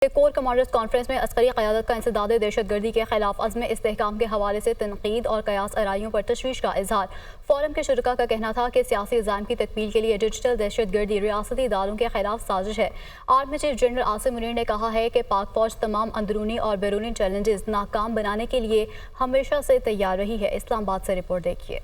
Corps commanders conference میں عسکری قیادت کا انسداد دہشت گردی کے خلاف عزم استحکام کے حوالے سے تنقید اور قیاس آرائیوں پر تشویش کا اظہار۔ فورم کے شرکاء کا کہنا تھا کہ سیاسی عزائم کی تکمیل کے لیے ڈیجیٹل دہشت گردی ریاستی اداروں کے خلاف سازش ہے۔ Army chief general Asim Munir نے کہا ہے کہ پاک فوج تمام اندرونی اور بیرونی چیلنجز ناکام بنانے کے لیے ہمیشہ سے تیار رہی ہے۔ اسلام آباد سے رپورٹ دیکھیے۔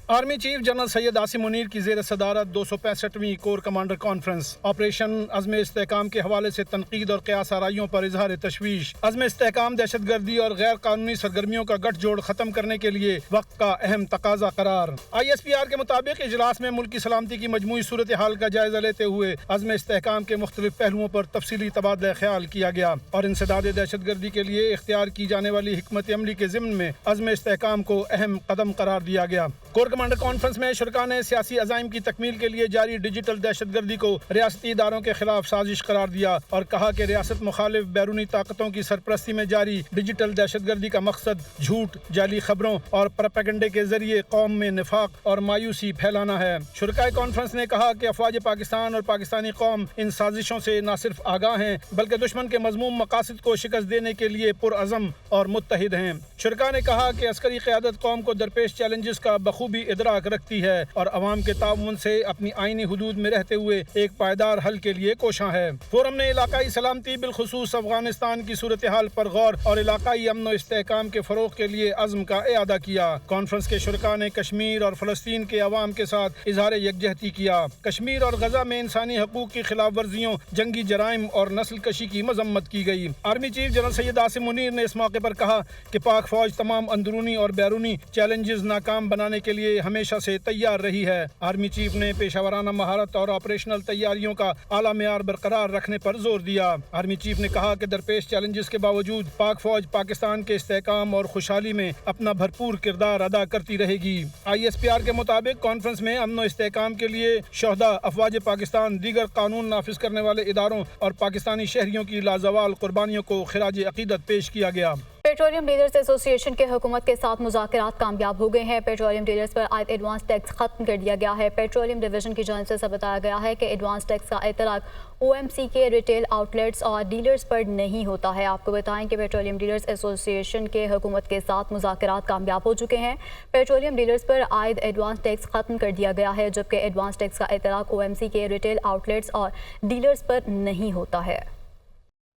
Army chief general Syed Asim Munir کی زیر صدارت 265ویں کور کمانڈر کانفرنس آپریشن عزم استحکام کے حوالے سے تنقید اور قیاس آرائیوں پر اظہار تشویش۔ عزم استحکام دہشت گردی اور غیر قانونی سرگرمیوں کا گٹھ جوڑ ختم کرنے کے لیے وقت کا اہم تقاضا قرار۔ ISPR کے مطابق اجلاس میں ملک کی سلامتی کی مجموعی صورتحال کا جائزہ لیتے ہوئے عزم استحکام کے مختلف پہلوؤں پر تفصیلی تبادلہ خیال کیا گیا اور انسداد دہشت گردی کے لیے اختیار کی جانے والی حکمت عملی کے ضمن میں عزم استحکام کو اہم قدم قرار دیا گیا۔ کور کمانڈر کانفرنس میں شرکاء نے سیاسی عزائم کی تکمیل کے لیے جاری ڈیجیٹل دہشت گردی کو ریاستی اداروں کے خلاف سازش قرار دیا اور کہا کہ ریاست مخالف بیرونی طاقتوں کی سرپرستی میں جاری ڈیجیٹل دہشت گردی کا مقصد جھوٹ، جعلی خبروں اور پروپیگنڈے کے ذریعے قوم میں نفاق اور مایوسی پھیلانا ہے۔ شرکاء کانفرنس نے کہا کہ افواج پاکستان اور پاکستانی قوم ان سازشوں سے نہ صرف آگاہ ہیں بلکہ دشمن کے مذموم مقاصد کو شکست دینے کے لیے پرعزم اور متحد ہیں۔ شرکاء نے کہا کہ عسکری قیادت قوم کو درپیش چیلنجز کا بخوبی ادراک رکھتی ہے اور عوام کے تعاون سے اپنی آئینی حدود میں رہتے ہوئے ایک پائیدار حل کے لیے کوشاں ہے۔ فورم نے علاقائی سلامتی بالخصوص افغانستان کی صورتحال پر غور اور علاقائی امن و استحکام کے فروغ کے لیے عزم کا اعادہ کیا۔ کانفرنس کے شرکاء نے کشمیر اور فلسطین کے عوام کے ساتھ اظہار یکجہتی کیا۔ کشمیر اور غزہ میں انسانی حقوق کی خلاف ورزیوں، جنگی جرائم اور نسل کشی کی مذمت کی گئی۔ Army chief general Syed Asim Munir نے اس موقع پر کہا کہ پاک فوج تمام اندرونی اور بیرونی چیلنجز ناکام بنانے کے لیے ہمیشہ سے تیار رہی ہے۔ آرمی چیف نے پیشہ ورانہ مہارت اور آپریشنل تیاریوں کا اعلیٰ معیار برقرار رکھنے پر زور دیا۔ آرمی چیف نے کہا کہ درپیش چیلنجز کے باوجود پاک فوج پاکستان کے استحکام اور خوشحالی میں اپنا بھرپور کردار ادا کرتی رہے گی۔ ISPR کے مطابق کانفرنس میں امن و استحکام کے لیے شہداء، افواج پاکستان، دیگر قانون نافذ کرنے والے اداروں اور پاکستانی شہریوں کی لازوال قربانیوں کو خراج عقیدت پیش کیا گیا۔ پیٹرولیم ڈیلرز ایسوسی ایشن کے حکومت کے ساتھ مذاکرات کامیاب ہو گئے ہیں۔ پیٹرولیم ڈیلرز پر عائد ایڈوانس ٹیکس ختم کر دیا گیا ہے۔ پیٹرولیم ڈویژن کی جانب سے بتایا گیا ہے کہ ایڈوانس ٹیکس کا اطلاق OMC کے ریٹیل آؤٹ لیٹس اور ڈیلرز پر نہیں ہوتا ہے۔ آپ کو بتائیں کہ پیٹرولیم ڈیلرز ایسوسی ایشن کے حکومت کے ساتھ مذاکرات کامیاب ہو چکے ہیں۔ پیٹرولیم ڈیلرز پر عائد ایڈوانس ٹیکس ختم کر دیا گیا ہے جبکہ ایڈوانس ٹیکس کا اطلاق OMC کے ریٹیل آؤٹ لیٹس اور ڈیلرز پر نہیں ہوتا ہے۔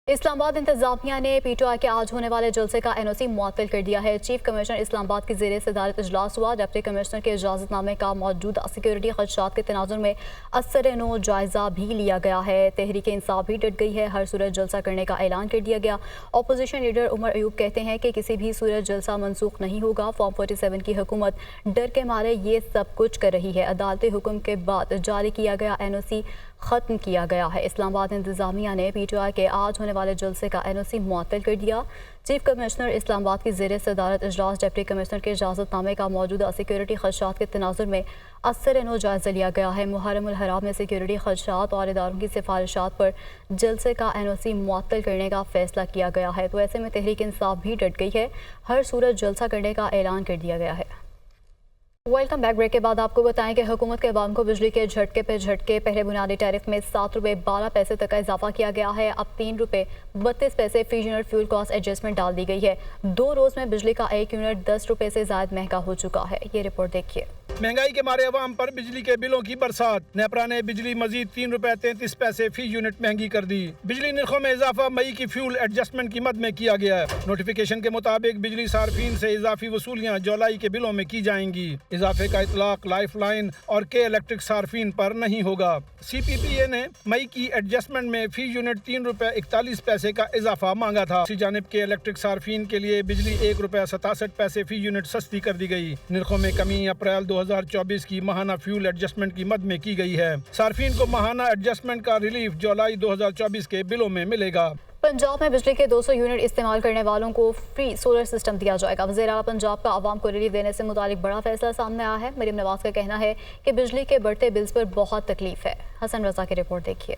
اسلام آباد انتظامیہ نے PTI کے آج ہونے والے جلسے کا NOC معطل کر دیا ہے۔ چیف کمشنر اسلام آباد کی زیر صدارت اجلاس ہوا۔ ڈپٹی کمشنر کے اجازت نامے کا موجودہ سیکیورٹی خدشات کے تناظر میں اثر نو جائزہ بھی لیا گیا ہے۔ تحریک انصاف بھی ڈٹ گئی ہے۔ ہر صورت جلسہ کرنے کا اعلان کر دیا گیا۔ اپوزیشن لیڈر عمر ایوب کہتے ہیں کہ کسی بھی صورت جلسہ منسوخ نہیں ہوگا۔ فارم 47 کی حکومت ڈر کے مارے یہ سب کچھ کر رہی ہے۔ عدالتی حکم کے بعد جاری کیا گیا NOC ختم کیا گیا ہے۔ اسلام آباد انتظامیہ نے PTI کے آج ہونے والے جلسے کا NOC معطل کر دیا۔ چیف کمشنر اسلام آباد کی زیر صدارت اجلاس ڈپٹی کمشنر کے اجازت نامے کا موجودہ سیکیورٹی خدشات کے تناظر میں اثر نو جائزہ لیا گیا ہے۔ محرم الحرام میں سیکیورٹی خدشات اور اداروں کی سفارشات پر جلسے کا NOC معطل کرنے کا فیصلہ کیا گیا ہے، تو ایسے میں تحریک انصاف بھی ڈٹ گئی ہے۔ ہر صورت جلسہ کرنے کا اعلان کر دیا گیا ہے۔ Welcome back. بریک کے بعد آپ کو بتائیں کہ حکومت کے عوام کو بجلی کے جھٹکے پہ جھٹکے۔ پہلے بنیادی ٹیرف میں 7 روپے 12 پیسے تک کا اضافہ کیا گیا ہے۔ اب 3 روپے 32 پیسے فی یونٹ فیول کاسٹ ایڈجسٹمنٹ ڈال دی گئی ہے۔ 2 روز میں بجلی کا 1 یونٹ 10 روپے سے زائد مہنگا ہو چکا ہے۔ یہ رپورٹ دیکھیے۔ مہنگائی کے مارے عوام پر بجلی کے بلوں کی برسات۔ نیپرا نے بجلی مزید 3 روپے 33 پیسے فی یونٹ مہنگی کر دی۔ بجلی نرخوں میں اضافہ مئی کی فیول ایڈجسٹمنٹ کی مد میں کیا گیا ہے۔ نوٹیفیکیشن کے مطابق بجلی صارفین سے اضافی وصولیاں جولائی کے بلوں میں کی جائیں گی۔ اضافے کا اطلاق لائف لائن اور کے الیکٹرک صارفین پر نہیں ہوگا۔ CPPA نے مئی کی ایڈجسٹمنٹ میں فی یونٹ 3 روپے 41 پیسے کا اضافہ مانگا تھا۔ اسی جانب کے الیکٹرک صارفین کے لیے بجلی 1 روپے 67 پیسے فی یونٹ سستی کر دی گئی۔ نرخوں میں کمی اپریل 2024 کی ماہانہ فیول ایڈجسٹمنٹ کی مد میں کی گئی ہے۔ صارفین کو ماہانہ ایڈجسٹمنٹ کا ریلیف جولائی 2024 کے بلوں میں ملے گا۔ پنجاب میں بجلی کے 200 یونٹ استعمال کرنے والوں کو فری سولر سسٹم دیا جائے گا۔ وزیر اعلیٰ پنجاب کا عوام کو ریلیف دینے سے متعلق بڑا فیصلہ سامنے آیا ہے۔ مریم نواز کا کہنا ہے کہ بجلی کے بڑھتے بلز پر بہت تکلیف ہے۔ حسن رضا کی رپورٹ دیکھیے۔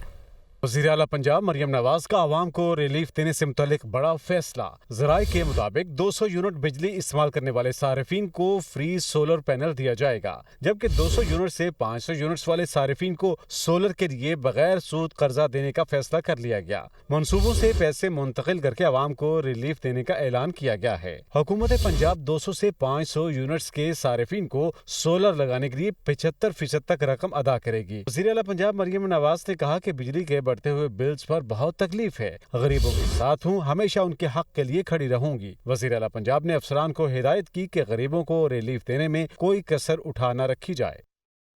وزیر اعلیٰ پنجاب مریم نواز کا عوام کو ریلیف دینے سے متعلق بڑا فیصلہ۔ ذرائع کے مطابق 200 یونٹ بجلی استعمال کرنے والے صارفین کو فری سولر پینل دیا جائے گا، جبکہ 200 یونٹ سے 500 یونٹس والے صارفین کو سولر کے لیے بغیر سود قرضہ دینے کا فیصلہ کر لیا گیا۔ منصوبوں سے پیسے منتقل کر کے عوام کو ریلیف دینے کا اعلان کیا گیا ہے۔ حکومت پنجاب 200 سے 500 یونٹس کے صارفین کو سولر لگانے کے لیے 75% تک رقم ادا کرے گی۔ وزیر اعلیٰ پنجاب مریم نواز نے کہا کہ بجلی کے بڑھتے ہوئے بلز پر بہت تکلیف ہے، غریبوں کے ساتھ ہوں، ہمیشہ ان کے حق کے لیے کھڑی رہوں گی۔ وزیر اعلیٰ پنجاب نے افسران کو ہدایت کی کہ غریبوں کو ریلیف دینے میں کوئی کسر اٹھا نہ رکھی جائے۔